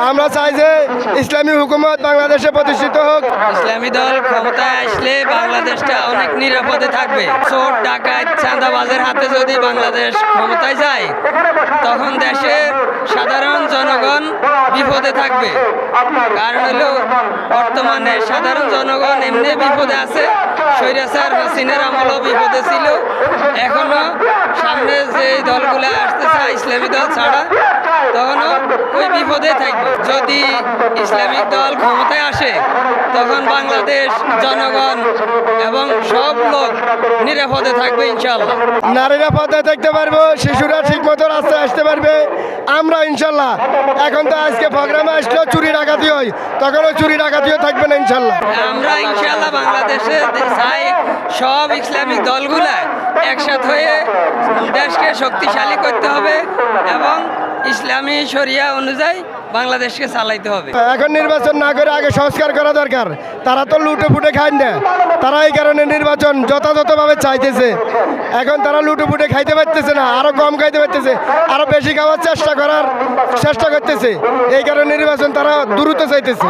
আমরা চাই যে ইসলামী হুকুমত বাংলাদেশে প্রতিষ্ঠিত হোক। ইসলামী দল ক্ষমতায় আসলে বাংলাদেশটা অনেক নিরাপদে থাকবে। চোর ডাকাত চাঁদাবাজের হাতে যদি বাংলাদেশ ক্ষমতায় যায় তখন দেশের সাধারণ জনগণ বিপদে থাকবে। কারণ হলো বর্তমানে সাধারণ জনগণ এমনি বিপদে আছে। স্বৈরাচার হাসিনার আমলও বিপদে ছিল, এখনো সামনে যে দলগুলো আসতে চায় ইসলামী দল ছাড়া তখনও ওই বিপদে থাকবে। যদি ইসলামিক দল ক্ষমতায় আসে তখন বাংলাদেশ জনগণ এবং সব লোক নিরাপদে থাকবে ইনশাল্লাহ। নারীরা পথে থাকতে পারবো, শিশুরা ঠিক মতো রাস্তায় আসতে পারবে আমরা ইনশাল্লাহ। এখন তো আজকে প্রোগ্রামে আসলেও চুরি ডাকাতি হয়, তখনও চুরি ডাকাতিও থাকবে না ইনশাল্লাহ। আমরা ইনশাল্লাহ বাংলাদেশে চাই সব ইসলামিক দলগুলা একসাথে হয়ে দেশকে শক্তিশালী করতে হবে এবং ইসলামী শরিয়া অনুযায়ী বাংলাদেশকে চালাইতে হবে। এখন নির্বাচন না করে আগে সংস্কার করা দরকার। তারা তো লুটে ফুটে খায় না, তারা এই কারণে নির্বাচন যথাযথভাবে চাইতেছে। এখন তারা লুটে ফুটে খাইতে পারতেছে না, আরো কম খাইতে পারতেছে, আরো বেশি খাওয়ার চেষ্টা করতেছে। এই কারণে নির্বাচন তারা দ্রুত চাইতেছে।